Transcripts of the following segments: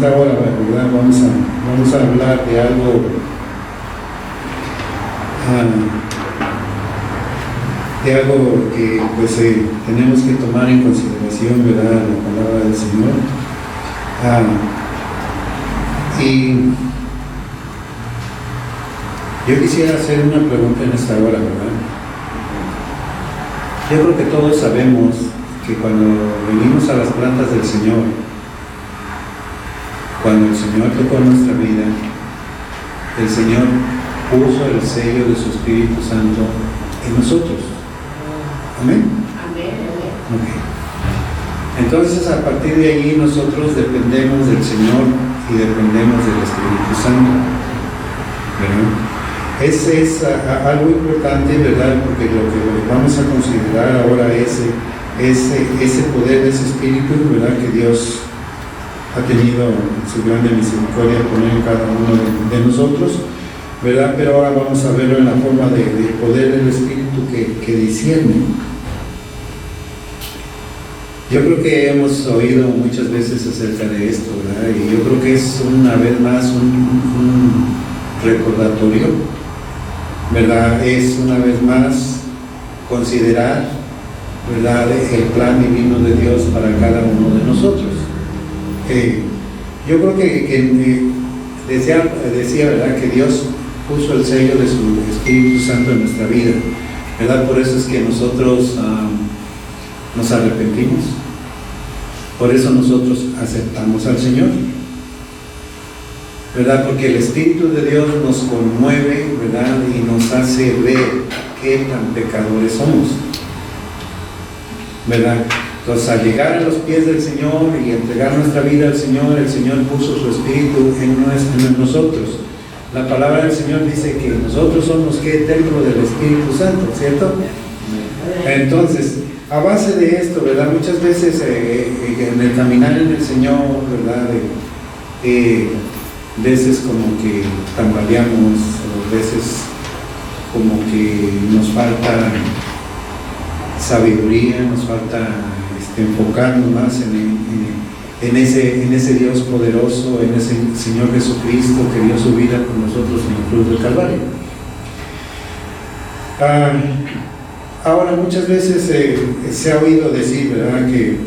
esta hora, ¿verdad? Vamos a hablar de algo que pues tenemos que tomar en consideración, ¿verdad? La palabra del Señor. Y yo quisiera hacer una pregunta en esta hora, ¿verdad? Yo creo que todos sabemos que cuando venimos a las plantas del Señor, cuando el Señor tocó nuestra vida, el Señor puso el sello de su Espíritu Santo en nosotros. Amén. Amén. Okay. Entonces, a partir de ahí nosotros dependemos del Señor y dependemos del Espíritu Santo, ¿verdad? Ese es algo importante, ¿verdad? Porque lo que vamos a considerar ahora es ese poder de ese Espíritu, ¿verdad? Que Dios ha tenido su grande misericordia poner en cada uno de nosotros, ¿verdad? Pero ahora vamos a verlo en la forma del poder del Espíritu que discierne. Yo creo que hemos oído muchas veces acerca de esto, ¿verdad? Y yo creo que es una vez más un recordatorio, ¿verdad? Es una vez más considerar, ¿verdad?, el plan divino de Dios para cada uno de nosotros. Yo creo que decía, ¿verdad?, que Dios puso el sello de su Espíritu Santo en nuestra vida, ¿verdad? Por eso es que nosotros nos arrepentimos, por eso nosotros aceptamos al Señor, ¿verdad? Porque el Espíritu de Dios nos conmueve, ¿verdad?, y nos hace ver qué tan pecadores somos, ¿verdad? Entonces, al llegar a los pies del Señor y entregar nuestra vida al Señor, el Señor puso su Espíritu en nosotros. La palabra del Señor dice que nosotros somos ¿qué? Templo del Espíritu Santo, ¿cierto? Entonces, a base de esto, ¿verdad? Muchas veces en el caminar en el Señor, ¿verdad? Veces como que tambaleamos, o veces como que nos falta sabiduría, nos falta enfocarnos más en ese Dios poderoso, en ese Señor Jesucristo que dio su vida por nosotros en la cruz del Calvario. Ahora muchas veces se ha oído decir, ¿verdad?, que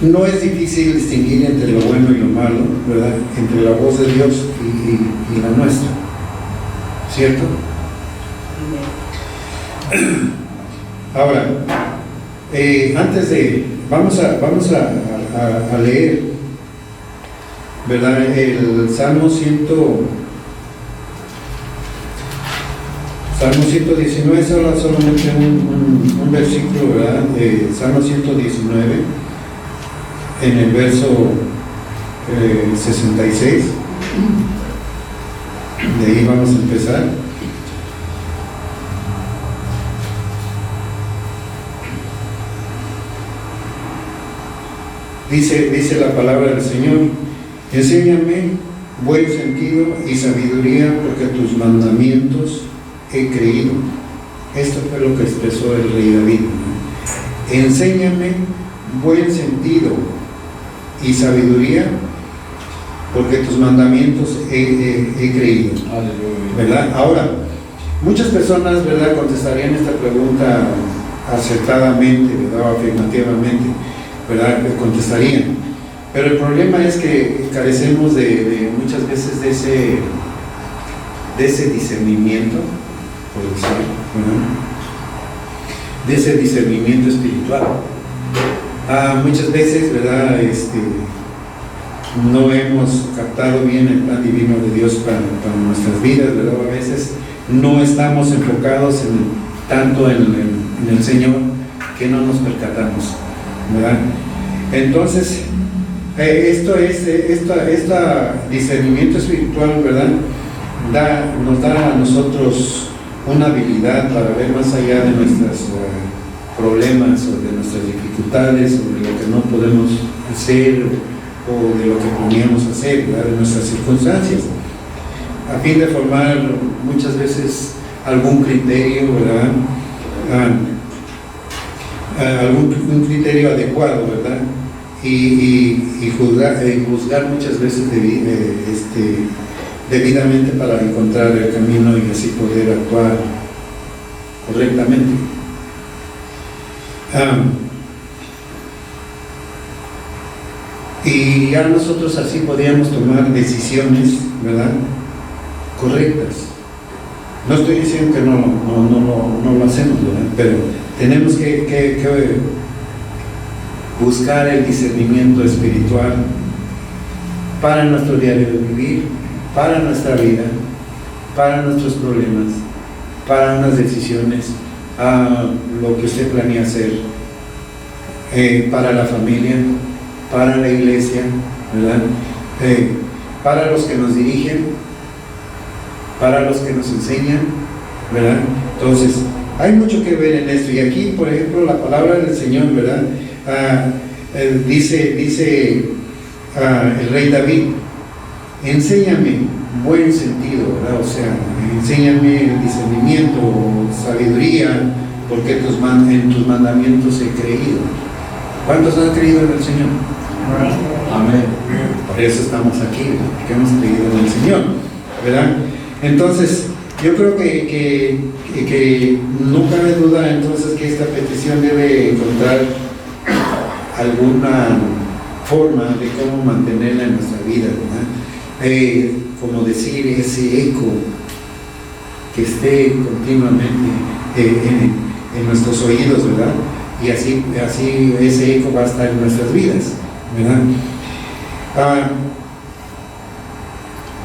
no es difícil distinguir entre lo bueno y lo malo, ¿verdad?, entre la voz de Dios y la nuestra, ¿cierto? Ahora, antes de, vamos a leer, ¿verdad?, el Salmo 119, solamente un versículo, ¿verdad?, de Salmo 119, en el verso 66, de ahí vamos a empezar. Dice la palabra del Señor: enséñame buen sentido y sabiduría, porque tus mandamientos he creído. Esto fue lo que expresó el rey David. Enséñame buen sentido y sabiduría, porque tus mandamientos he creído. ¿Verdad? Ahora, muchas personas, ¿verdad?, contestarían esta pregunta acertadamente, ¿verdad?, o afirmativamente, ¿verdad?, contestarían. Pero el problema es que carecemos de muchas veces de ese discernimiento, por decirlo, ¿verdad?, de ese discernimiento espiritual. Muchas veces, ¿verdad?, no hemos captado bien el plan divino de Dios para nuestras vidas, ¿verdad? A veces no estamos enfocados tanto en el Señor que no nos percatamos, ¿verdad? Entonces, este discernimiento espiritual, ¿verdad?, nos da a nosotros una habilidad para ver más allá de nuestros problemas o de nuestras dificultades o de lo que no podemos hacer o de lo que podríamos hacer, ¿verdad?, de nuestras circunstancias, a fin de formar muchas veces algún criterio, ¿verdad?, un criterio adecuado, ¿verdad? Y juzgar muchas veces debidamente para encontrar el camino y así poder actuar correctamente. Y ya nosotros así podríamos tomar decisiones, ¿verdad?, correctas. No estoy diciendo que no lo hacemos, ¿verdad?, pero tenemos que buscar el discernimiento espiritual para nuestro diario vivir, para nuestra vida, para nuestros problemas, para unas decisiones, lo que usted planea hacer, para la familia, para la iglesia, ¿verdad?, para los que nos dirigen, para los que nos enseñan, ¿verdad? Entonces, hay mucho que ver en esto. Y aquí, por ejemplo, la palabra del Señor, ¿verdad?, dice el rey David: enséñame buen sentido, ¿verdad? O sea, enséñame el discernimiento, sabiduría, porque en tus mandamientos he creído. ¿Cuántos han creído en el Señor? Amén. Por eso estamos aquí, ¿verdad?, porque hemos creído en el Señor, ¿verdad? Entonces, yo creo que no cabe duda entonces que esta petición debe encontrar alguna forma de cómo mantenerla en nuestra vida, ¿verdad? Como decir, ese eco que esté continuamente en nuestros oídos, ¿verdad? Y así ese eco va a estar en nuestras vidas, ¿verdad?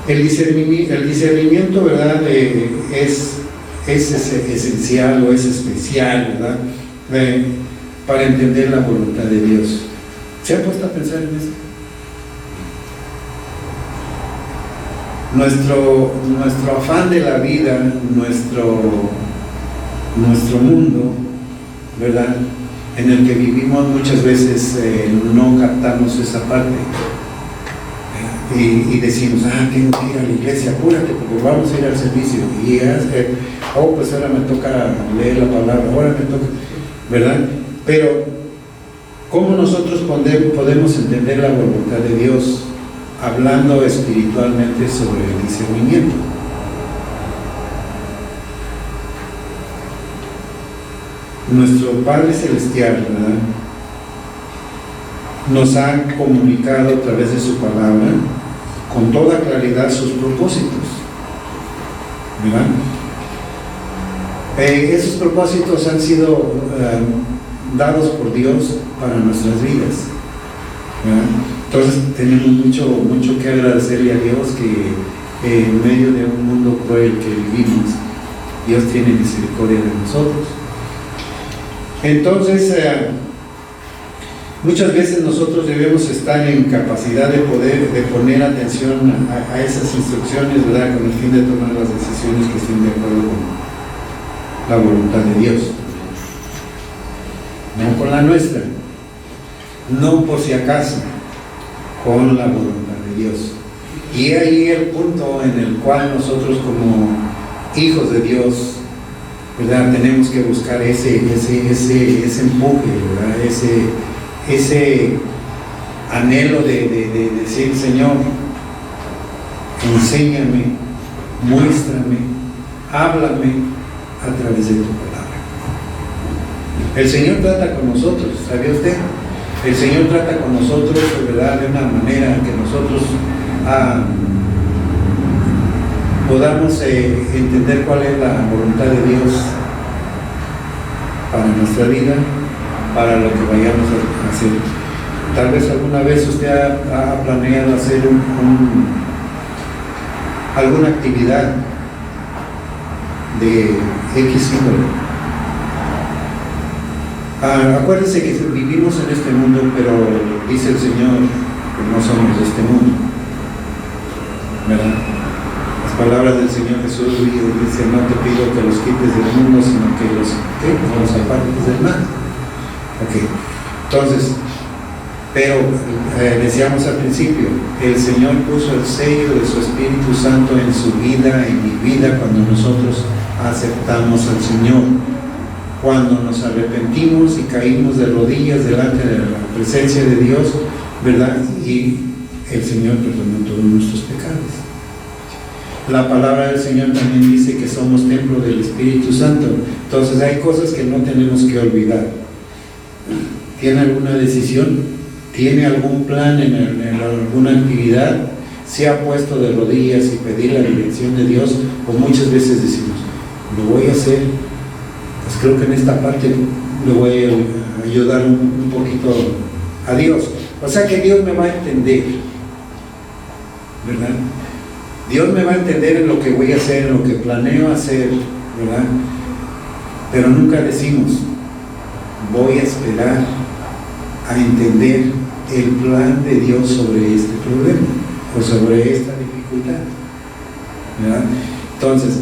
El discernimiento, ¿verdad?, es esencial o es especial, ¿verdad?, para entender la voluntad de Dios. ¿Se ha puesto a pensar en esto? Nuestro afán de la vida, nuestro mundo, ¿verdad?, en el que vivimos, muchas veces no captamos esa parte. Y decimos, tengo que ir a la iglesia, apúrate porque vamos a ir al servicio. Y pues ahora me toca leer la palabra, ahora me toca, ¿verdad? Pero, ¿cómo nosotros podemos entender la voluntad de Dios hablando espiritualmente sobre el discernimiento? Nuestro Padre Celestial, ¿verdad?, nos ha comunicado a través de su palabra con toda claridad sus propósitos, ¿verdad? Esos propósitos han sido dados por Dios para nuestras vidas, ¿verdad? Entonces tenemos mucho que agradecerle a Dios que en medio de un mundo cruel que vivimos, Dios tiene misericordia de nosotros. Entonces, muchas veces nosotros debemos estar en capacidad de poner atención a esas instrucciones, ¿verdad?, con el fin de tomar las decisiones que estén de acuerdo con la voluntad de Dios, no con la nuestra, no por si acaso, con la voluntad de Dios. Y ahí el punto en el cual nosotros como hijos de Dios, ¿verdad?, tenemos que buscar ese empuje, ¿verdad?, ese anhelo de decir: Señor, enséñame, muéstrame, háblame a través de tu palabra. El Señor trata con nosotros, ¿sabía usted? El Señor trata con nosotros, ¿verdad?, de una manera que nosotros podamos entender cuál es la voluntad de Dios para nuestra vida, para lo que vayamos a hacer. Tal vez alguna vez usted ha planeado hacer alguna actividad de X índole. Acuérdense que vivimos en este mundo, pero dice el Señor que no somos de este mundo, ¿verdad? Las palabras del Señor Jesús dice: no te pido que los quites del mundo, sino que los apartes del mal. Ok, entonces, pero decíamos al principio, el Señor puso el sello de su Espíritu Santo en su vida, en mi vida, cuando nosotros aceptamos al Señor cuando nos arrepentimos y caímos de rodillas delante de la presencia de Dios, ¿verdad? Y el Señor perdonó todos nuestros pecados. La palabra del Señor también dice que somos templo del Espíritu Santo. Entonces hay cosas que no tenemos que olvidar. ¿Tiene alguna decisión? ¿Tiene algún plan en alguna actividad? ¿Se ha puesto de rodillas y pedir la dirección de Dios? O muchas veces decimos, lo voy a hacer, pues creo que en esta parte le voy a ayudar un poquito a Dios. O sea que Dios me va a entender, ¿verdad? Dios me va a entender en lo que voy a hacer, en lo que planeo hacer, ¿verdad? Pero nunca decimos, voy a esperar a entender el plan de Dios sobre este problema o sobre esta dificultad, ¿verdad? Entonces,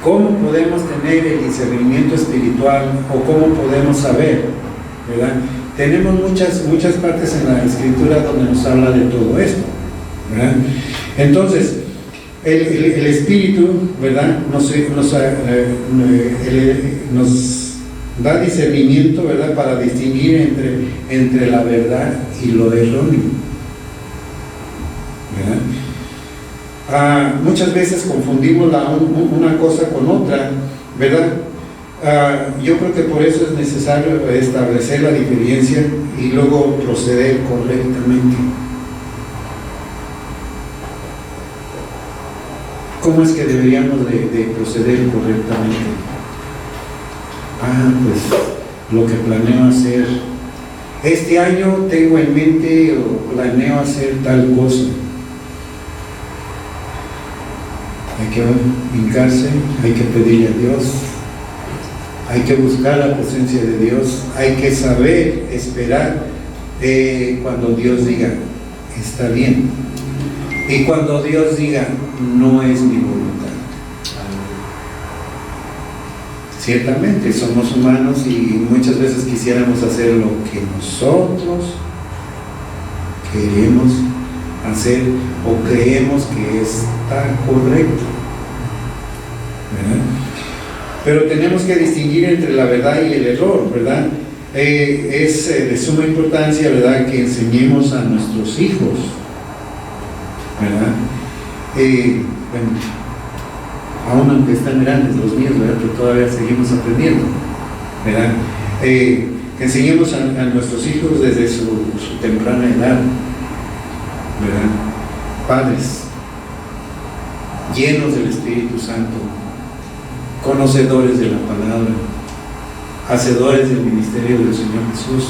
¿cómo podemos tener el discernimiento espiritual o cómo podemos saber, ¿verdad? Tenemos muchas partes en la Escritura donde nos habla de todo esto, ¿verdad? Entonces, el Espíritu, ¿verdad? Nos da discernimiento, ¿verdad? Para distinguir entre la verdad y lo erróneo, ¿verdad? Muchas veces confundimos una cosa con otra, ¿verdad? Yo creo que por eso es necesario establecer la diferencia y luego proceder correctamente. ¿Cómo es que deberíamos de proceder correctamente? Pues lo que planeo hacer. Este año tengo en mente o planeo hacer tal cosa. Hay que hincarse, hay que pedirle a Dios, hay que buscar la presencia de Dios, hay que saber esperar cuando Dios diga, está bien. Y cuando Dios diga, no es mi voluntad. Ciertamente somos humanos y muchas veces quisiéramos hacer lo que nosotros queremos hacer o creemos que está correcto, ¿verdad? Pero tenemos que distinguir entre la verdad y el error, ¿verdad? Es de suma importancia, ¿verdad?, que enseñemos a nuestros hijos, ¿verdad? Bueno, aún aunque están grandes los míos, ¿verdad?, pero todavía seguimos aprendiendo, ¿verdad? Que enseñemos a nuestros hijos desde su temprana edad, ¿verdad? Padres llenos del Espíritu Santo, conocedores de la palabra, hacedores del ministerio del Señor Jesús,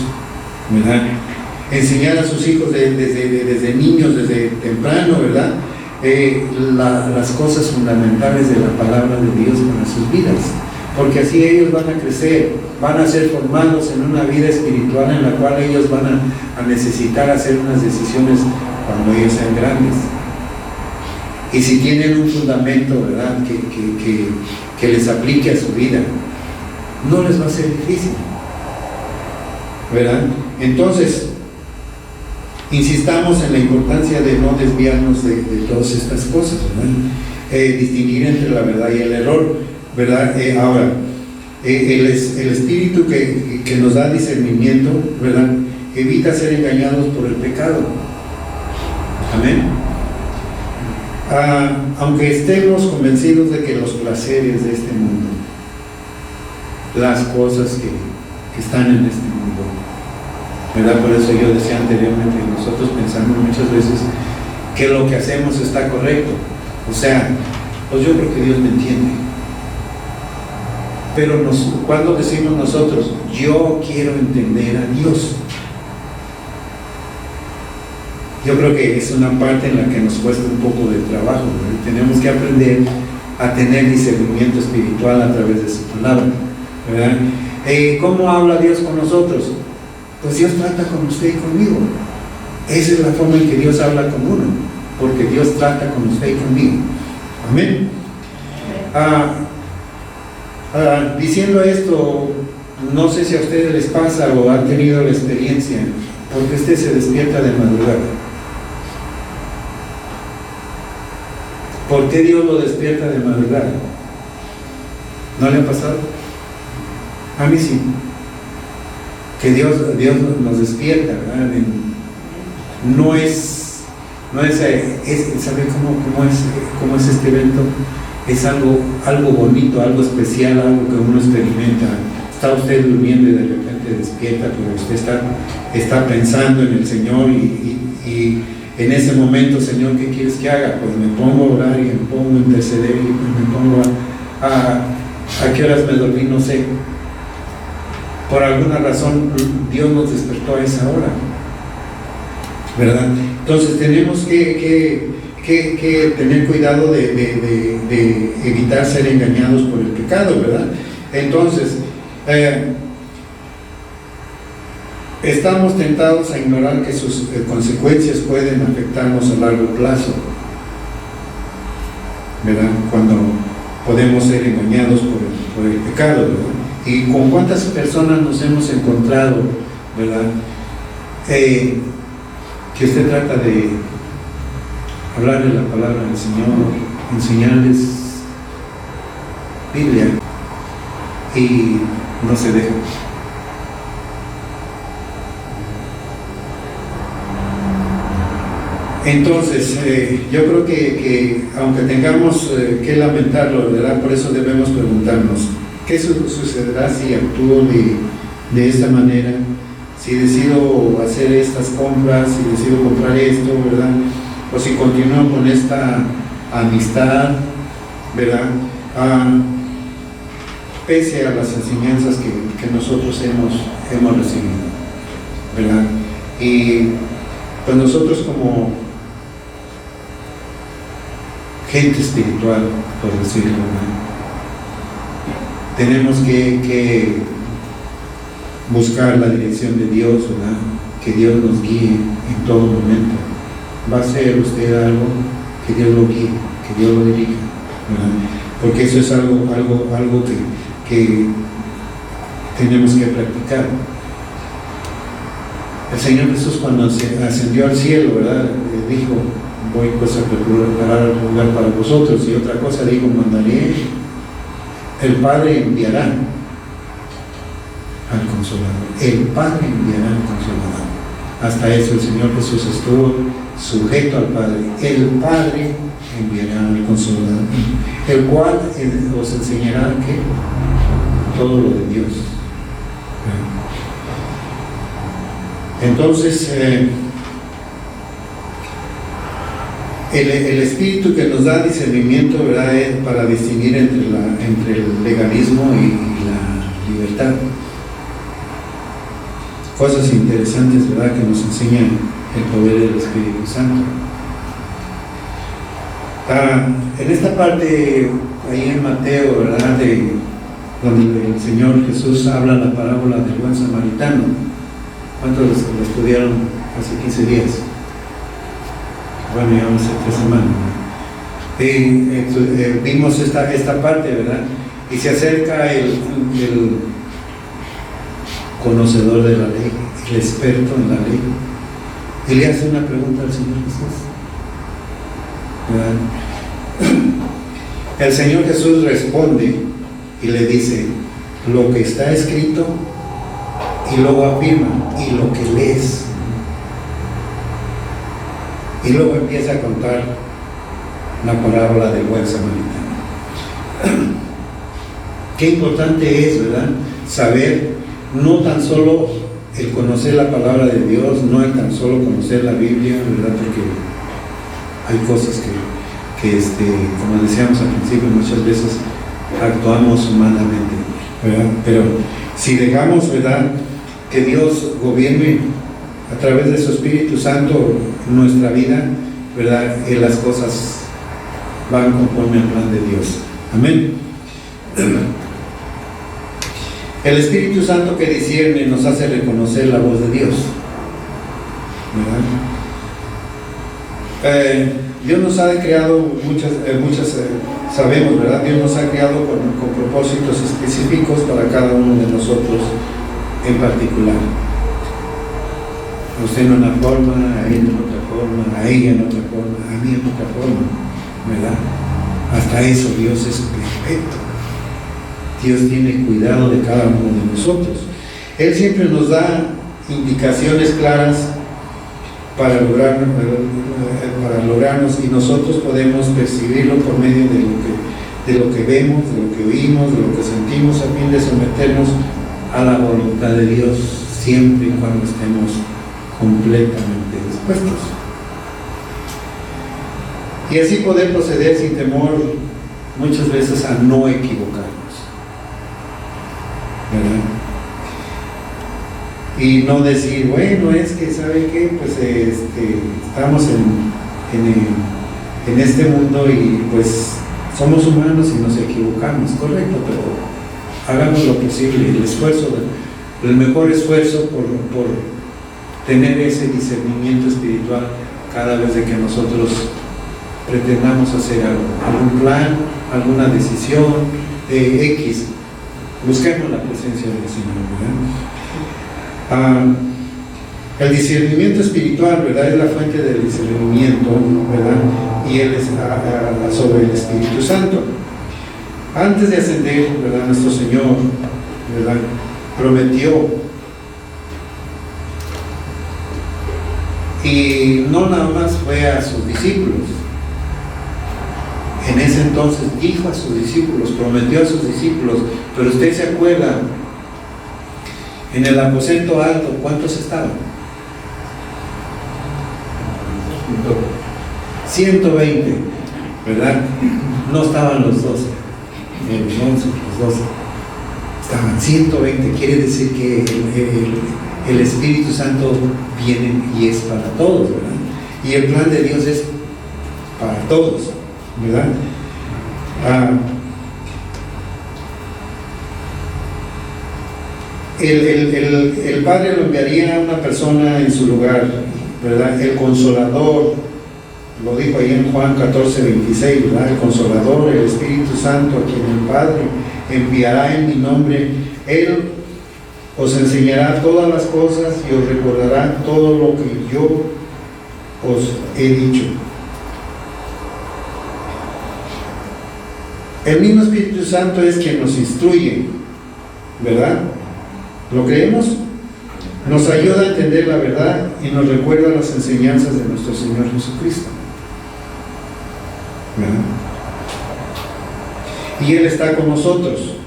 ¿verdad? Enseñar a sus hijos desde niños, desde temprano, ¿verdad?, las cosas fundamentales de la palabra de Dios para sus vidas, porque así ellos van a crecer, van a ser formados en una vida espiritual en la cual ellos van a necesitar hacer unas decisiones cuando ellos sean grandes. Y si tienen un fundamento, ¿verdad?, que les aplique a su vida, no les va a ser difícil, ¿verdad? Entonces, insistamos en la importancia de no desviarnos de todas estas cosas, ¿verdad? Distinguir entre la verdad y el error, ¿verdad? Ahora, el espíritu que nos da discernimiento, ¿verdad?, evita ser engañados por el pecado. Amén. Aunque estemos convencidos de que los placeres de este mundo, las cosas que están en este mundo, ¿verdad? Por eso yo decía anteriormente, nosotros pensamos muchas veces que lo que hacemos está correcto. O sea, pues yo creo que Dios me entiende. Pero cuando decimos nosotros, yo quiero entender a Dios, yo creo que es una parte en la que nos cuesta un poco de trabajo, ¿verdad? Tenemos que aprender a tener discernimiento espiritual a través de su palabra, ¿verdad? ¿Cómo habla Dios con nosotros? Pues Dios trata con usted y conmigo. Esa es la forma en que Dios habla con uno, porque Dios trata con usted y conmigo. Amén. Diciendo esto, no sé si a ustedes les pasa o han tenido la experiencia, porque usted se despierta de madrugada. ¿Por qué Dios lo despierta de madrugada? ¿No le ha pasado? A mí sí. Que Dios nos despierta, ¿verdad? ¿Sabe cómo es este evento? Es algo bonito, algo especial, algo que uno experimenta. Está usted durmiendo y de repente despierta, pero usted está pensando en el Señor y en ese momento, Señor, ¿qué quieres que haga? Pues me pongo a orar y me pongo a interceder y me pongo a qué horas me dormí, no sé. Por alguna razón Dios nos despertó a esa hora, ¿verdad? Entonces tenemos que tener cuidado de evitar ser engañados por el pecado, ¿verdad? Entonces, estamos tentados a ignorar que sus consecuencias pueden afectarnos a largo plazo, ¿verdad? Cuando podemos ser engañados por el pecado, ¿verdad? Y con cuántas personas nos hemos encontrado, ¿verdad? Que usted trata de hablarle la palabra del Señor, enseñarles Biblia y no se deja. Entonces, yo creo que aunque tengamos que lamentarlo, ¿verdad? Por eso debemos preguntarnos, ¿qué sucederá si actúo de esta manera? Si decido hacer estas compras, si decido comprar esto, ¿verdad? O si continúo con esta amistad, ¿verdad? Pese a las enseñanzas que nosotros hemos recibido, ¿verdad? Y pues nosotros como gente espiritual, por decirlo, ¿verdad? Tenemos que buscar la dirección de Dios, ¿verdad? Que Dios nos guíe en todo momento. Va a hacer usted algo, que Dios lo guíe, que Dios lo dirija, ¿verdad? Porque eso es algo que tenemos que practicar. El Señor Jesús, cuando ascendió al cielo, ¿verdad? Dijo, voy pues a preparar un lugar para vosotros, y otra cosa dijo, mandaré, el Padre enviará al Consolador. El Padre enviará al Consolador. Hasta eso el Señor Jesús estuvo sujeto al Padre. El Padre enviará al Consolador, el cual os enseñará que todo lo de Dios. Entonces, el Espíritu que nos da discernimiento, ¿verdad?, es para distinguir entre el legalismo y la libertad. Cosas interesantes, ¿verdad?, que nos enseñan el poder del Espíritu Santo. En esta parte, ahí en Mateo, ¿verdad?, donde el Señor Jesús habla la parábola del buen samaritano. ¿Cuántos lo estudiaron hace 15 días? Bueno, llevamos 3 semanas. Vimos esta parte, ¿verdad? Y se acerca el conocedor de la ley, el experto en la ley, y le hace una pregunta al Señor Jesús, ¿verdad? El Señor Jesús responde y le dice lo que está escrito, y luego afirma, y lo que lees. Y luego empieza a contar la parábola del buen samaritano. Qué importante es, ¿verdad?, saber no tan solo el conocer la palabra de Dios, no el tan solo conocer la Biblia, ¿verdad?, porque hay cosas que como decíamos al principio, muchas veces actuamos humanamente, ¿verdad? Pero si dejamos, ¿verdad?, que Dios gobierne a través de su Espíritu Santo nuestra vida, ¿verdad?, las cosas van conforme al plan de Dios. Amén. El Espíritu Santo que discierne nos hace reconocer la voz de Dios, ¿verdad? Dios nos ha creado sabemos, ¿verdad? Dios nos ha creado con propósitos específicos para cada uno de nosotros en particular. A usted en una forma, a él en otra forma, a ella en otra forma, a mí en otra forma, ¿verdad? Hasta eso Dios es perfecto. Dios tiene cuidado de cada uno de nosotros. Él siempre nos da indicaciones claras para lograrnos, y nosotros podemos percibirlo por medio de lo que vemos, de lo que oímos, de lo que sentimos, a fin de someternos a la voluntad de Dios, siempre y cuando estemos completamente dispuestos. Y así poder proceder sin temor muchas veces a no equivocarnos, ¿verdad? Y no decir, bueno, es que, ¿sabe qué? Pues estamos en este mundo y pues somos humanos y nos equivocamos, correcto, pero hagamos lo posible, el mejor esfuerzo por tener ese discernimiento espiritual cada vez de que nosotros pretendamos hacer algún plan, alguna decisión, X. Busquemos la presencia del Señor, ¿verdad? El discernimiento espiritual, ¿verdad?, es la fuente del discernimiento, ¿verdad?, y Él es sobre el Espíritu Santo. Antes de ascender, ¿verdad?, nuestro Señor, ¿verdad?, prometió, y no nada más fue a sus discípulos. En ese entonces dijo a sus discípulos, prometió a sus discípulos, pero usted se acuerda, en el aposento alto, ¿cuántos estaban? 120, ¿verdad? No estaban los 12, los 12, estaban 120, quiere decir que el Espíritu Santo viene y es para todos, ¿verdad? Y el plan de Dios es para todos, ¿verdad? El Padre lo enviaría a una persona en su lugar, ¿verdad? El Consolador, lo dijo ahí en Juan 14:26, ¿verdad? El Consolador, el Espíritu Santo, a quien el Padre enviará en mi nombre. Él os enseñará todas las cosas y os recordará todo lo que yo os he dicho. El mismo Espíritu Santo es quien nos instruye, ¿verdad? ¿Lo creemos? Nos ayuda a entender la verdad y nos recuerda las enseñanzas de nuestro Señor Jesucristo, ¿verdad? Y Él está con nosotros.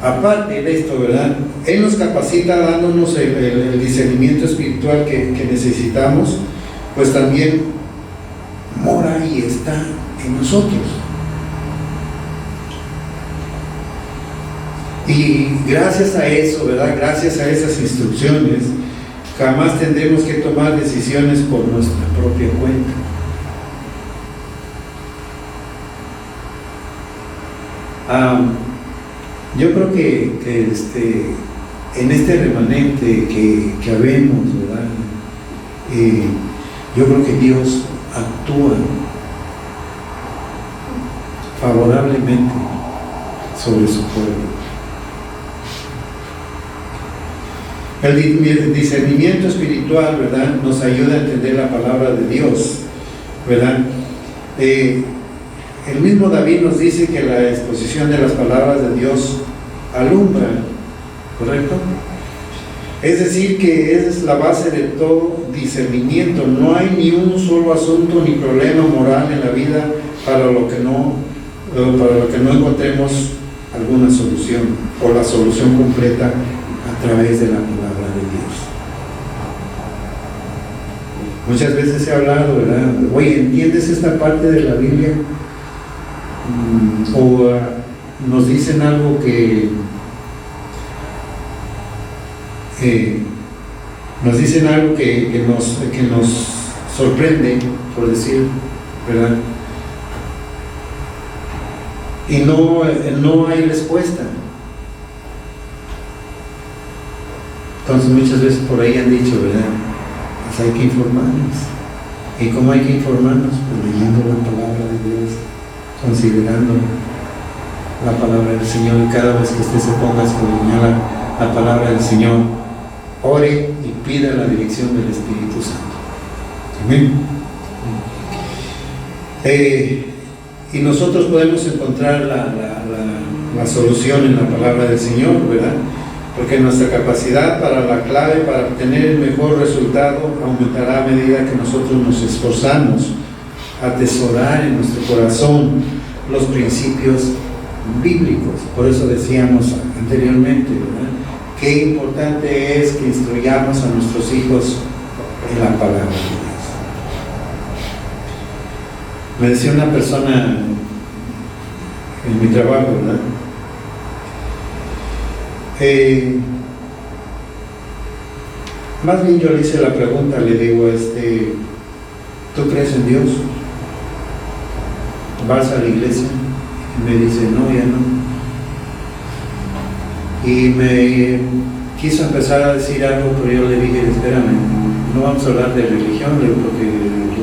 Aparte de esto, ¿verdad?, Él nos capacita dándonos el discernimiento espiritual que necesitamos, pues también mora y está en nosotros. Y gracias a eso, ¿verdad?, gracias a esas instrucciones, jamás tendremos que tomar decisiones por nuestra propia cuenta. Yo creo que en este remanente que habemos, ¿verdad?, yo creo que Dios actúa favorablemente sobre su pueblo. El discernimiento espiritual, ¿verdad?, nos ayuda a entender la palabra de Dios, ¿verdad? El mismo David nos dice que la exposición de las palabras de Dios alumbra, ¿correcto? Es decir, que esa es la base de todo discernimiento. No hay ni un solo asunto ni problema moral en la vida para lo que no encontremos alguna solución, o la solución completa a través de la palabra de Dios. Muchas veces se ha hablado, ¿verdad?, oye, ¿entiendes esta parte de la Biblia? O nos dicen algo que nos sorprende, por decir, ¿verdad? Y no hay respuesta. Entonces muchas veces por ahí han dicho, ¿verdad?, pues hay que informarnos. ¿Y cómo hay que informarnos? Pues leyendo la palabra de Dios, considerando la palabra del Señor, y cada vez que usted se ponga a escudriñar la palabra del Señor, ore y pida la dirección del Espíritu Santo. Amén. Y nosotros podemos encontrar la solución en la palabra del Señor, ¿verdad? Porque nuestra capacidad para la clave, para obtener el mejor resultado, aumentará a medida que nosotros nos esforzamos a atesorar en nuestro corazón los principios bíblicos. Por eso decíamos anteriormente, ¿verdad?, qué importante es que instruyamos a nuestros hijos en la palabra de Dios. Me decía una persona en mi trabajo, ¿verdad? Más bien yo le hice la pregunta, le digo, ¿tú crees en Dios? ¿Vas a la iglesia? Y me dice, no, ya no. Y me quiso empezar a decir algo, pero yo le dije, espérame, no vamos a hablar de religión, porque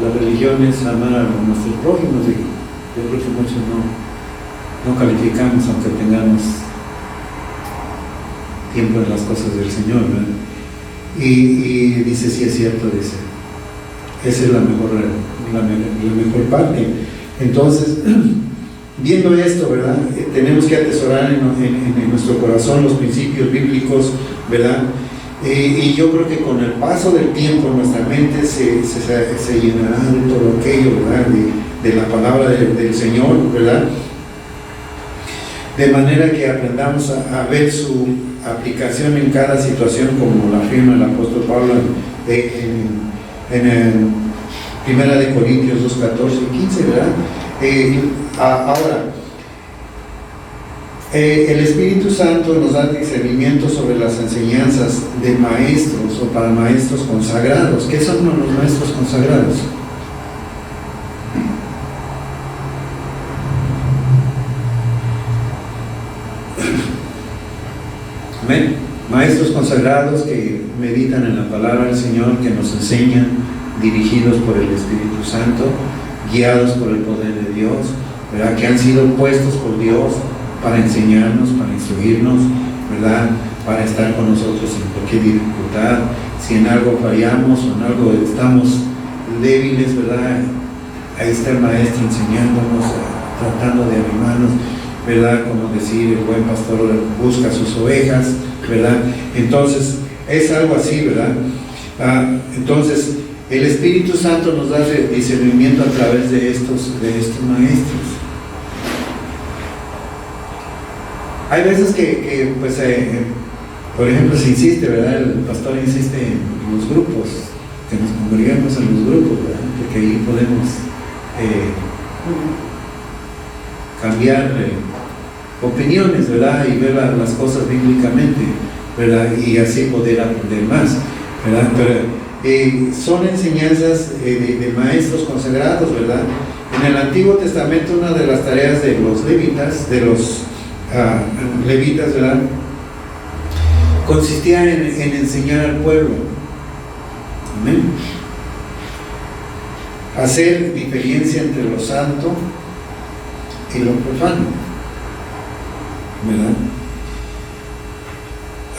la religión es amar a nuestros prójimos, y yo creo que muchos no calificamos, aunque tengamos tiempo en las cosas del Señor, ¿verdad? Y dice, sí es cierto, dice, esa es la mejor parte. Entonces, viendo esto, ¿verdad?, tenemos que atesorar en nuestro corazón los principios bíblicos, ¿verdad? Y yo creo que con el paso del tiempo nuestra mente se llenará de todo aquello, ¿verdad?, de la palabra del Señor, ¿verdad? De manera que aprendamos a ver su aplicación en cada situación, como la afirma el apóstol Pablo en Primera de Corintios 2, 14 y 15, ¿verdad? Ahora, el Espíritu Santo nos da discernimiento sobre las enseñanzas de maestros o para maestros consagrados. ¿Qué son los maestros consagrados? Amén. Maestros consagrados que meditan en la palabra del Señor, que nos enseñan, dirigidos por el Espíritu Santo, guiados por el poder de Dios, ¿verdad?, que han sido puestos por Dios para enseñarnos, para instruirnos, ¿verdad?, para estar con nosotros en cualquier dificultad. Si en algo fallamos o en algo estamos débiles, ¿verdad?, ahí está el Maestro enseñándonos, tratando de animarnos, ¿verdad? Como decir, el buen pastor busca sus ovejas, ¿verdad? Entonces, es algo así, ¿verdad? Entonces, el Espíritu Santo nos da discernimiento a través de estos maestros. Hay veces que pues, por ejemplo, se insiste, ¿verdad? El pastor insiste en los grupos, que nos congreguemos en los grupos, ¿verdad? Porque ahí podemos cambiar opiniones, ¿verdad? Y ver las cosas bíblicamente, ¿verdad? Y así poder aprender más, ¿verdad? Pero son enseñanzas de maestros consagrados, ¿verdad? En el Antiguo Testamento una de las tareas de los levitas, ¿verdad?, consistía en enseñar al pueblo. Amén. Hacer diferencia entre lo santo y lo profano, ¿verdad?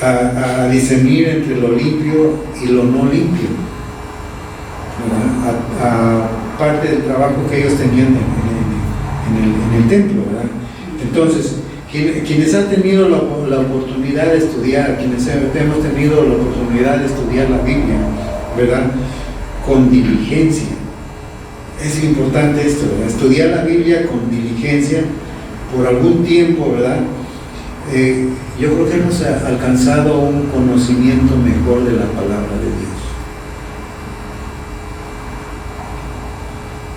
A discernir entre lo limpio y lo no limpio, ¿verdad? Parte del trabajo que ellos tenían en el templo, ¿verdad? Entonces, quienes han tenido la oportunidad de estudiar, quienes hemos tenido la oportunidad de estudiar la Biblia, ¿verdad?, con diligencia. Es importante esto, ¿verdad? Estudiar la Biblia con diligencia por algún tiempo, ¿verdad? Yo creo que hemos alcanzado un conocimiento mejor de la palabra de Dios.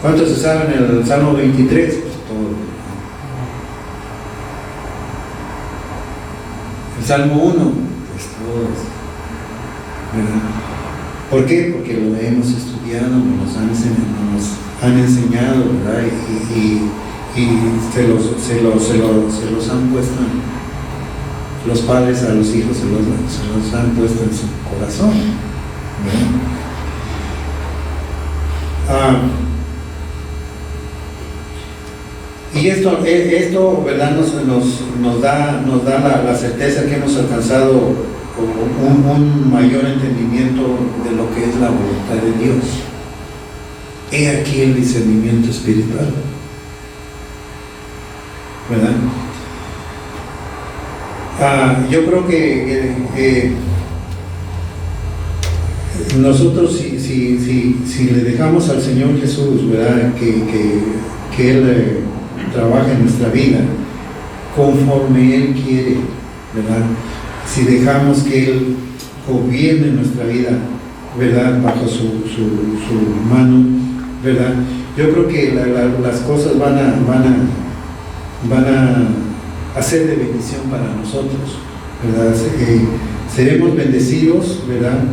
¿Cuántos se saben el Salmo 23? Pues todos. El Salmo 1, pues todos, ¿verdad? ¿Por qué? Porque lo hemos estudiado, nos han enseñado, ¿verdad? Y se los han puesto, los padres a los hijos se los han puesto en su corazón, ¿verdad? Y esto, ¿verdad?, nos da la certeza que hemos alcanzado un mayor entendimiento de lo que es la voluntad de Dios. He aquí el discernimiento espiritual, ¿verdad? Yo creo que nosotros si le dejamos al Señor Jesús, ¿verdad? Que Él trabaje en nuestra vida conforme Él quiere, ¿verdad? Si dejamos que Él gobierne nuestra vida, ¿verdad? Bajo su mano, ¿verdad? Yo creo que las cosas van a ser de bendición para nosotros, ¿verdad? Seremos bendecidos, ¿verdad?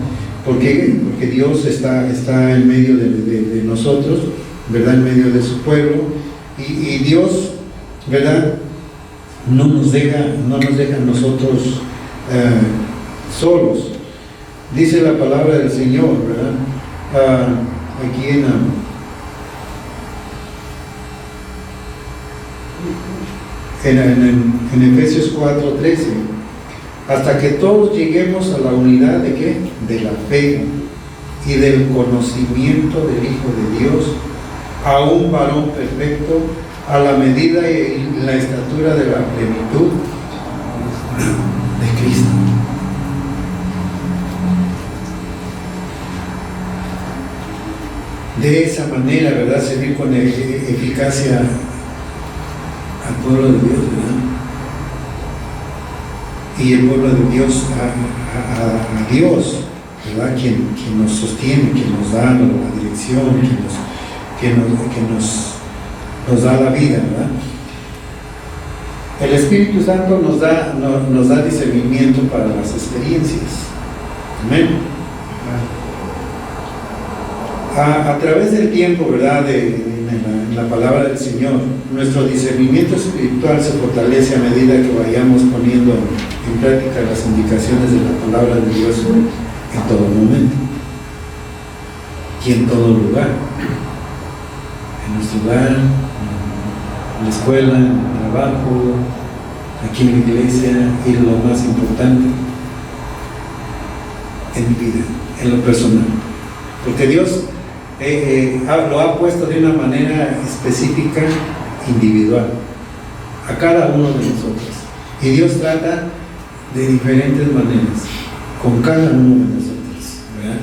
Porque Dios está en medio de nosotros, ¿verdad? En medio de su pueblo, y Dios, ¿verdad? No nos deja a nosotros solos. Dice la palabra del Señor, ¿verdad? Aquí en Efesios 4:13, hasta que todos lleguemos a la unidad de ¿qué? De la fe y del conocimiento del Hijo de Dios, a un varón perfecto, a la medida y la estatura de la plenitud de Cristo. De esa manera, ¿verdad? Servir con eficacia al pueblo de Dios, ¿verdad? Y el pueblo de Dios a Dios, ¿verdad? Quien nos sostiene, quien nos da la dirección, quien nos da la vida, ¿verdad? El Espíritu Santo nos da discernimiento para las experiencias. Amén. A través del tiempo, ¿verdad? En la palabra del Señor, nuestro discernimiento espiritual se fortalece a medida que vayamos poniendo en práctica las indicaciones de la palabra de Dios en todo momento y en todo lugar. En nuestro hogar, en la escuela, en el trabajo, aquí en la iglesia, y lo más importante, en mi vida, en lo personal. Porque Dios lo ha puesto de una manera específica, individual, a cada uno de nosotros. Y Dios trata de diferentes maneras con cada uno de nosotros, ¿verdad?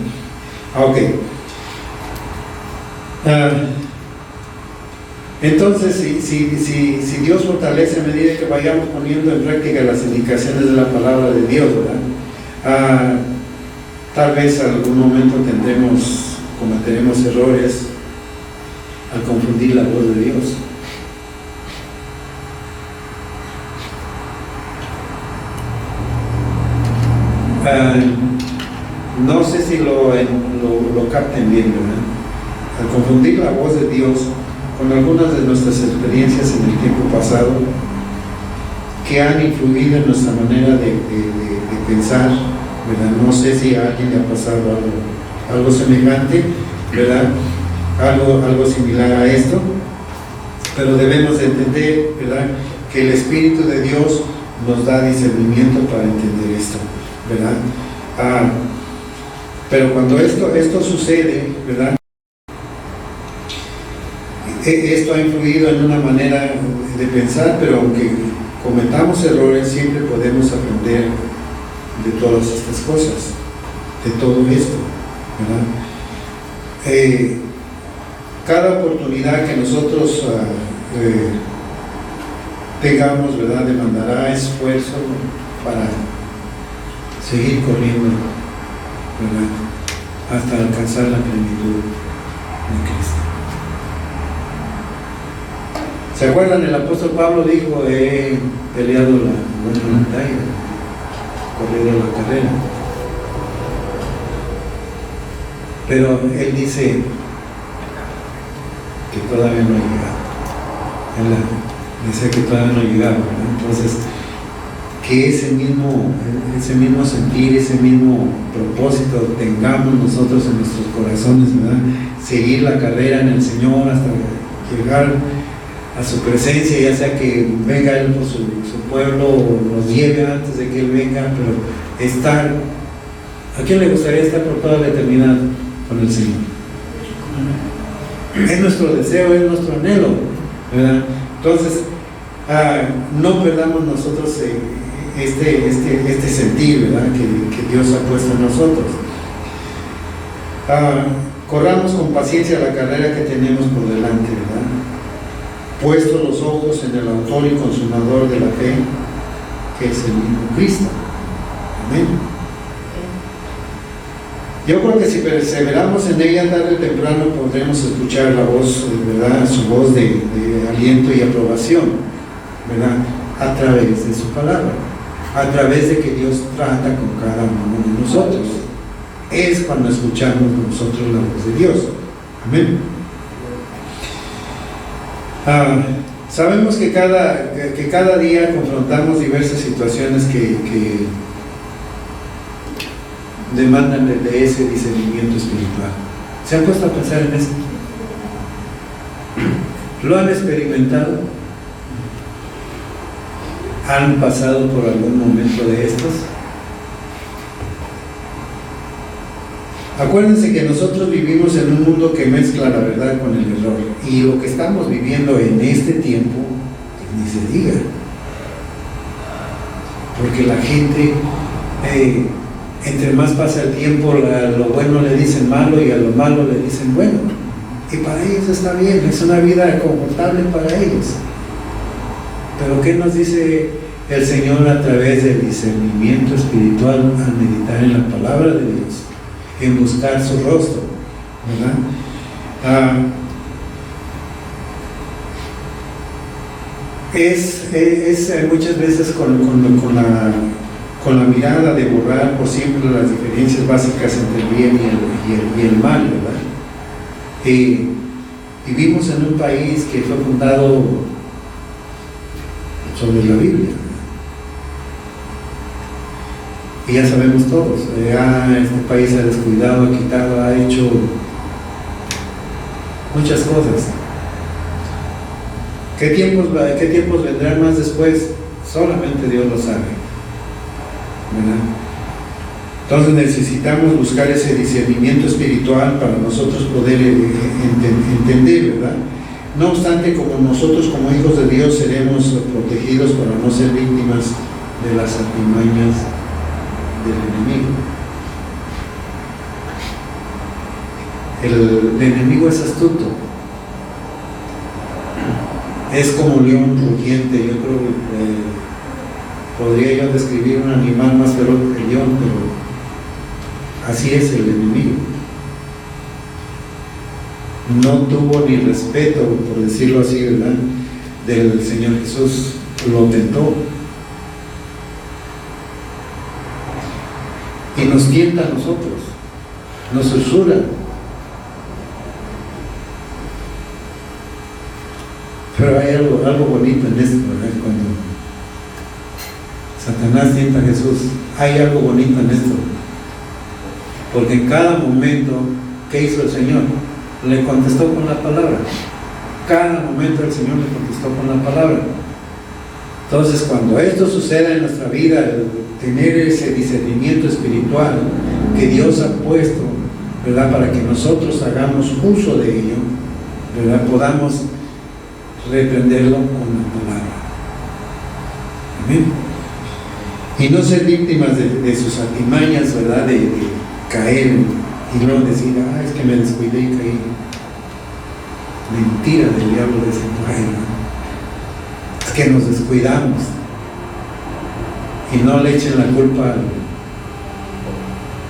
Entonces, si Dios fortalece a medida que vayamos poniendo en práctica las indicaciones de la palabra de Dios, ¿verdad? Tal vez en algún momento cometeremos errores al confundir la voz de Dios. No sé si lo capten bien, ¿verdad? Al confundir la voz de Dios con algunas de nuestras experiencias en el tiempo pasado que han influido en nuestra manera de pensar, ¿verdad? No sé si a alguien le ha pasado algo semejante, ¿verdad? Algo similar a esto, pero debemos entender, ¿verdad?, que el Espíritu de Dios nos da discernimiento para entender esto, ¿verdad? Pero cuando esto sucede, ¿verdad?, esto ha influido en una manera de pensar, pero aunque cometamos errores, siempre podemos aprender de todas estas cosas, de todo esto, ¿verdad? Cada oportunidad que nosotros tengamos, ¿verdad?, demandará esfuerzo para seguir corriendo, ¿verdad?, hasta alcanzar la plenitud de Cristo. ¿Se acuerdan? El apóstol Pablo dijo: he peleado la buena batalla, corrido la carrera. Pero él dice que todavía no ha llegado. Él dice que todavía no ha llegado, ¿verdad? Entonces, que ese mismo sentir, ese mismo propósito tengamos nosotros en nuestros corazones, ¿verdad? Seguir la carrera en el Señor hasta llegar a su presencia, ya sea que venga Él por su pueblo o nos lleve antes de que Él venga, pero estar. ¿A quién le gustaría estar por toda la eternidad con el Señor? Es nuestro deseo, es nuestro anhelo, ¿verdad? Entonces, no perdamos nosotros este sentir, ¿verdad?, que Dios ha puesto en nosotros. Corramos con paciencia la carrera que tenemos por delante, ¿verdad?, puestos los ojos en el autor y consumador de la fe, que es el mismo Cristo. Amén. Yo creo que si perseveramos en ella, tarde o temprano podremos escuchar la voz, ¿verdad?, su voz de aliento y aprobación, ¿verdad?, a través de su palabra, a través de que Dios trata con cada uno de nosotros. Es cuando escuchamos nosotros la voz de Dios. Amén. Sabemos que cada día confrontamos diversas situaciones que demandan de ese discernimiento espiritual. ¿Se han puesto a pensar en eso? ¿Lo han experimentado? ¿Han pasado por algún momento de estos? Acuérdense que nosotros vivimos en un mundo que mezcla la verdad con el error, y lo que estamos viviendo en este tiempo, ni se diga, porque la gente, entre más pasa el tiempo, lo bueno le dicen malo y a lo malo le dicen bueno, y para ellos está bien, es una vida confortable para ellos. Pero ¿qué nos dice el Señor a través del discernimiento espiritual al meditar en la palabra de Dios, en buscar su rostro, ¿verdad? Es muchas veces con la mirada de borrar por siempre las diferencias básicas entre el bien y el mal, ¿verdad? Vivimos en un país que fue fundado sobre la Biblia, y ya sabemos todos, este país se ha descuidado, ha quitado, ha hecho muchas cosas. ¿Qué tiempos vendrán más después? Solamente Dios lo sabe, ¿verdad? Entonces necesitamos buscar ese discernimiento espiritual para nosotros poder entender, ¿verdad? No obstante, como nosotros como hijos de Dios seremos protegidos para no ser víctimas de las artimañas del enemigo. El enemigo es astuto, es como un león rugiente. Yo creo que podría yo describir un animal más feroz que el león, pero así es el enemigo. No tuvo ni respeto, por decirlo así, ¿verdad?, del Señor Jesús. Lo tentó y nos tienta a nosotros, nos susurra. Pero hay algo bonito en esto, ¿verdad? Cuando Satanás tienta a Jesús, hay algo bonito en esto, porque en cada momento, ¿qué hizo el Señor? Le contestó con la palabra. Cada momento el Señor le contestó con la palabra. Entonces, cuando esto suceda en nuestra vida, tener ese discernimiento espiritual que Dios ha puesto, ¿verdad?, para que nosotros hagamos uso de ello, ¿verdad?, podamos reprenderlo con la palabra. Amén. Y no ser víctimas de sus artimañas, ¿verdad?, de caer y luego decir, es que me descuidé y caí. Mentira del diablo de ese mujer. Es que nos descuidamos. Y no le echen la culpa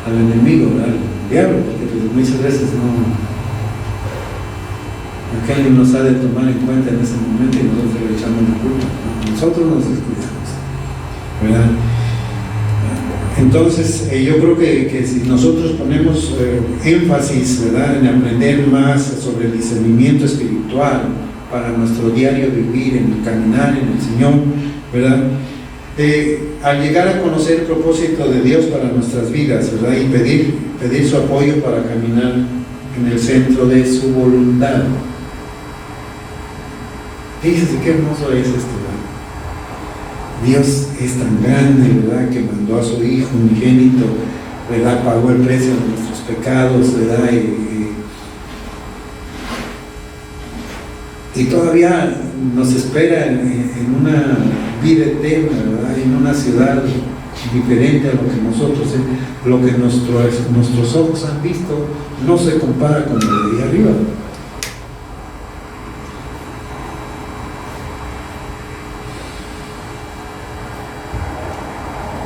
al enemigo, ¿verdad?, al diablo, porque pues muchas veces aquel nos ha de tomar en cuenta en ese momento y nosotros le echamos la culpa. Nosotros nos descuidamos, ¿verdad? Entonces, yo creo que si nosotros ponemos énfasis, ¿verdad?, en aprender más sobre el discernimiento espiritual para nuestro diario vivir, en el caminar en el Señor, ¿verdad?, al llegar a conocer el propósito de Dios para nuestras vidas, ¿verdad?, y pedir su apoyo para caminar en el centro de su voluntad. Fíjense qué hermoso es esto, ¿verdad? Dios es tan grande, ¿verdad?, que mandó a su Hijo unigénito, ¿verdad?, pagó el precio de nuestros pecados, ¿verdad?, y todavía nos espera en una vida eterna, ¿verdad? En una ciudad diferente a lo que nosotros, lo que nuestros ojos han visto, no se compara con lo de ahí arriba.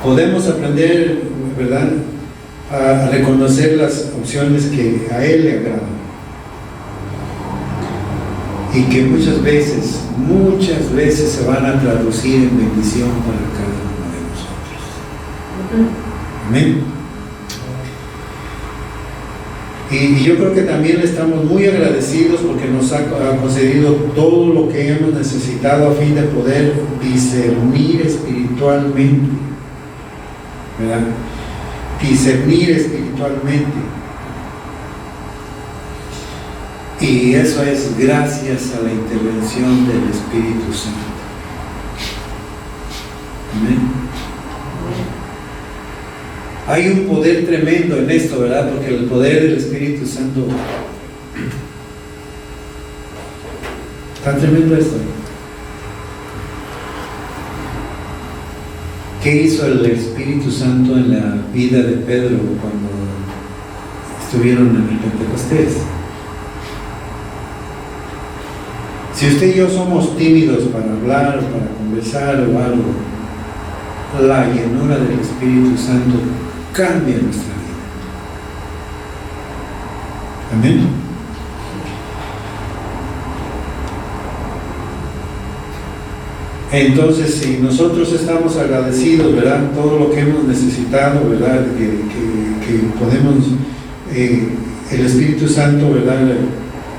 Podemos aprender, ¿verdad?, a reconocer las opciones que a Él le agradan y que muchas veces se van a traducir en bendición para cada uno de nosotros. Amén. Y yo creo que también estamos muy agradecidos porque nos ha concedido todo lo que hemos necesitado a fin de poder discernir espiritualmente, ¿verdad? Discernir espiritualmente. Y eso es gracias a la intervención del Espíritu Santo. Amén. Hay un poder tremendo en esto, ¿verdad? Porque el poder del Espíritu Santo, tan tremendo esto. ¿Qué hizo el Espíritu Santo en la vida de Pedro cuando estuvieron en el Pentecostés? Si usted y yo somos tímidos para hablar, para conversar o algo, la llenura del Espíritu Santo cambia nuestra vida. Amén. Entonces, si nosotros estamos agradecidos, ¿verdad?, todo lo que hemos necesitado, ¿verdad?, que podemos, el Espíritu Santo, ¿verdad?,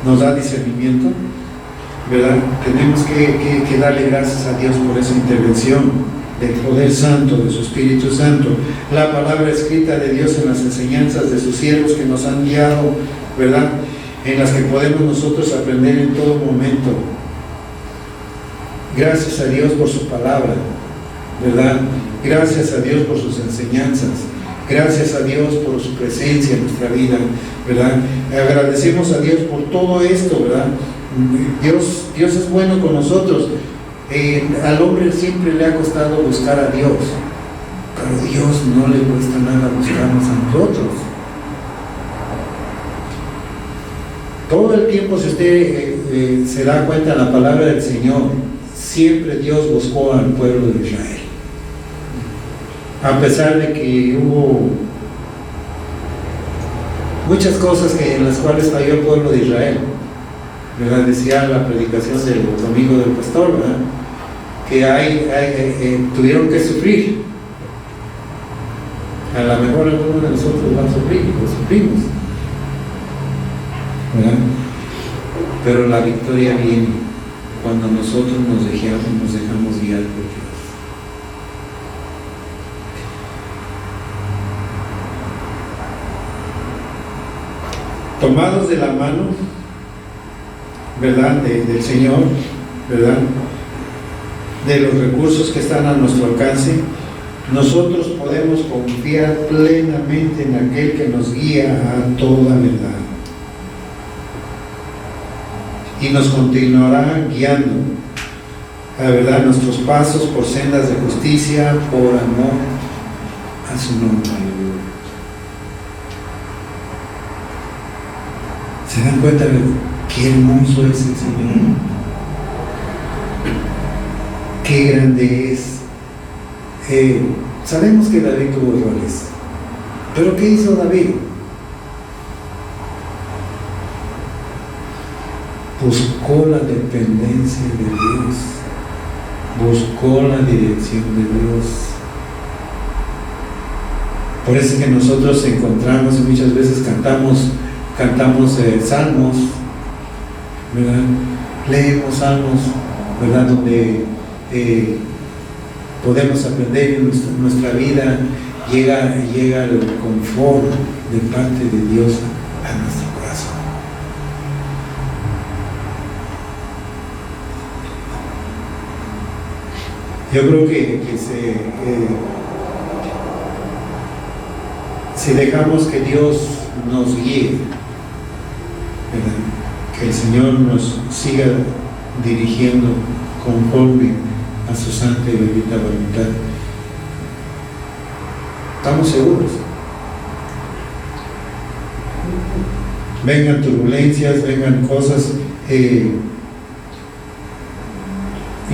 nos da discernimiento, ¿verdad? Tenemos que darle gracias a Dios por esa intervención del poder santo, de su Espíritu Santo, la palabra escrita de Dios en las enseñanzas de sus siervos que nos han guiado, ¿verdad?, en las que podemos nosotros aprender en todo momento. Gracias a Dios por su palabra, ¿verdad? Gracias a Dios por sus enseñanzas. Gracias a Dios por su presencia en nuestra vida, ¿verdad? Agradecemos a Dios por todo esto, ¿verdad? Dios es bueno con nosotros. Al hombre siempre le ha costado buscar a Dios, pero a Dios no le cuesta nada buscarnos a nosotros. Todo el tiempo, si usted se da cuenta en la palabra del Señor, siempre Dios buscó al pueblo de Israel. A pesar de que hubo muchas cosas en las cuales falló el pueblo de Israel, ¿verdad? Decía la predicación del domingo del pastor, ¿verdad?, que tuvieron que sufrir. A lo mejor algunos de nosotros van a sufrir, lo sufrimos, ¿verdad? Pero la victoria viene cuando nosotros nos dejamos guiar por Dios. Tomados de la mano, ¿verdad?, del Señor, ¿verdad?, de los recursos que están a nuestro alcance, nosotros podemos confiar plenamente en aquel que nos guía a toda verdad y nos continuará guiando, la verdad, nuestros pasos por sendas de justicia, por amor a su nombre. ¿Se dan cuenta de qué hermoso es el Señor? Qué grande es. Sabemos que David tuvo errores, pero ¿qué hizo David? Buscó la dependencia de Dios, buscó la dirección de Dios. Por eso es que nosotros encontramos y muchas veces cantamos salmos, ¿verdad? Leemos salmos, ¿verdad?, donde podemos aprender en nuestra vida, llega el confort de parte de Dios a nuestro corazón. Yo creo que si dejamos que Dios nos guíe, ¿verdad?, que el Señor nos siga dirigiendo conforme a su santa y bendita voluntad. ¿Estamos seguros? Vengan turbulencias, vengan cosas.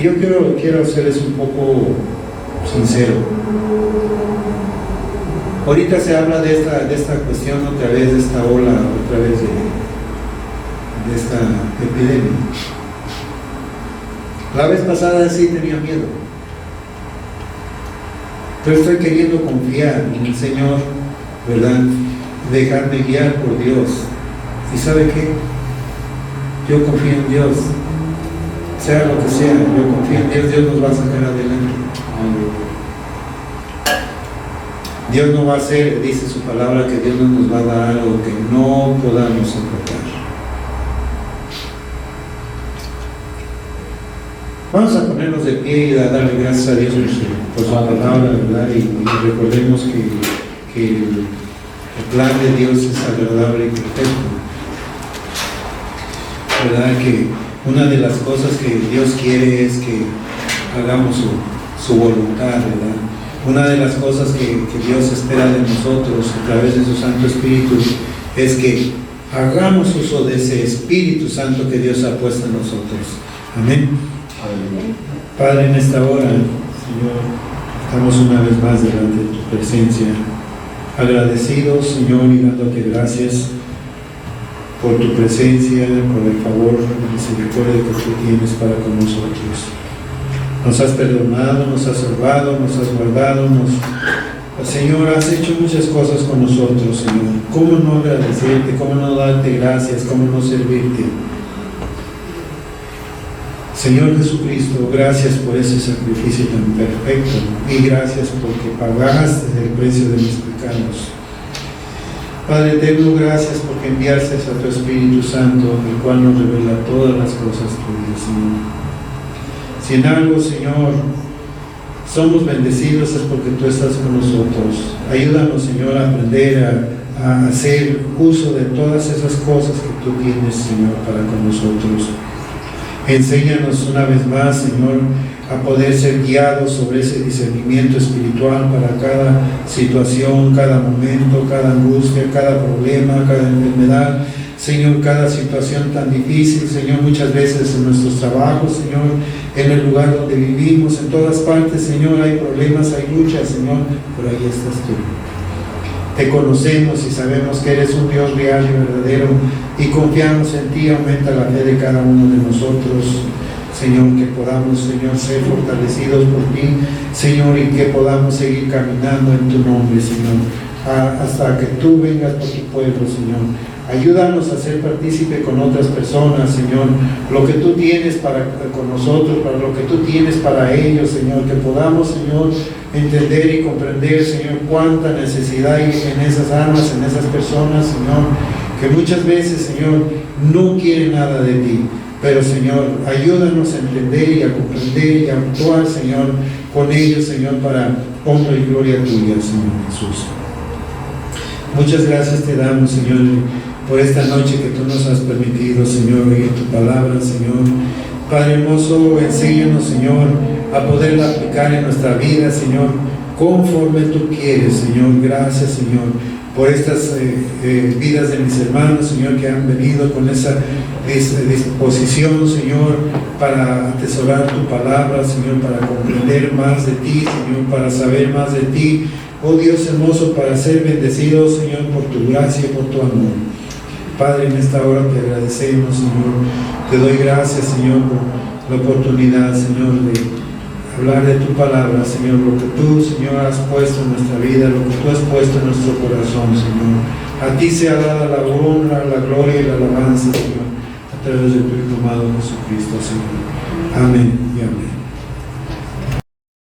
Yo quiero serles un poco sincero. Ahorita se habla de esta cuestión otra vez, de esta ola, otra vez de esta epidemia. La vez pasada sí tenía miedo, pero estoy queriendo confiar en el Señor, ¿verdad? Dejarme guiar por Dios. ¿Y sabe qué? Yo confío en Dios. Sea lo que sea, yo confío en Dios. Dios nos va a sacar adelante. Dios no va a hacer, dice su palabra, que Dios no nos va a dar algo que no podamos soportar. Vamos a ponernos de pie y a darle gracias a Dios por su palabra, ¿verdad? Y recordemos que el plan de Dios es agradable y perfecto, ¿verdad? Que una de las cosas que Dios quiere es que hagamos su voluntad, ¿verdad? Una de las cosas que Dios espera de nosotros a través de su Santo Espíritu es que hagamos uso de ese Espíritu Santo que Dios ha puesto en nosotros. Amén. Padre, en esta hora, Señor, estamos una vez más delante de tu presencia, agradecidos, Señor, y dándote gracias por tu presencia, por el favor y misericordia que tú tienes para con nosotros. Nos has perdonado, nos has salvado, nos has guardado, Señor, has hecho muchas cosas con nosotros, Señor. ¿Cómo no agradecerte? ¿Cómo no darte gracias? ¿Cómo no servirte? Señor Jesucristo, gracias por ese sacrificio tan perfecto y gracias porque pagaste el precio de mis pecados. Padre eterno, gracias porque enviaste a tu Espíritu Santo, el cual nos revela todas las cosas tuyas, Señor. Si en algo, Señor, somos bendecidos es porque tú estás con nosotros. Ayúdanos, Señor, a aprender a hacer uso de todas esas cosas que tú tienes, Señor, para con nosotros. Enséñanos una vez más, Señor, a poder ser guiados sobre ese discernimiento espiritual para cada situación, cada momento, cada angustia, cada problema, cada enfermedad. Señor, cada situación tan difícil, Señor, muchas veces en nuestros trabajos, Señor, en el lugar donde vivimos, en todas partes, Señor, hay problemas, hay luchas, Señor, pero ahí estás tú. Te conocemos y sabemos que eres un Dios real y verdadero y confiamos en ti. Aumenta la fe de cada uno de nosotros, Señor, que podamos, Señor, ser fortalecidos por ti, Señor, y que podamos seguir caminando en tu nombre, Señor, hasta que tú vengas por tu pueblo, Señor. Ayúdanos a ser partícipe con otras personas, Señor, lo que tú tienes con nosotros, para lo que tú tienes para ellos, Señor, que podamos, Señor, entender y comprender, Señor, cuánta necesidad hay en esas almas, en esas personas, Señor, que muchas veces, Señor, no quieren nada de ti, pero, Señor, ayúdanos a entender y a comprender y a actuar, Señor, con ellos, Señor, para honra y gloria tuya, Señor Jesús. Muchas gracias te damos, Señor, por esta noche que tú nos has permitido, Señor, oír tu palabra, Señor. Padre hermoso, enséñanos, Señor, a poderla aplicar en nuestra vida, Señor, conforme tú quieres, Señor. Gracias, Señor, por estas vidas de mis hermanos, Señor, que han venido con esa disposición, Señor, para atesorar tu palabra, Señor, para comprender más de ti, Señor, para saber más de ti. Oh Dios hermoso, para ser bendecidos, Señor, por tu gracia y por tu amor. Padre, en esta hora te agradecemos, Señor. Te doy gracias, Señor, por la oportunidad, Señor, de hablar de tu palabra, Señor, lo que tú, Señor, has puesto en nuestra vida, lo que tú has puesto en nuestro corazón, Señor. A ti sea dada la honra, la gloria y la alabanza, Señor, a través de tu Hijo amado Jesucristo, Señor. Amén y amén.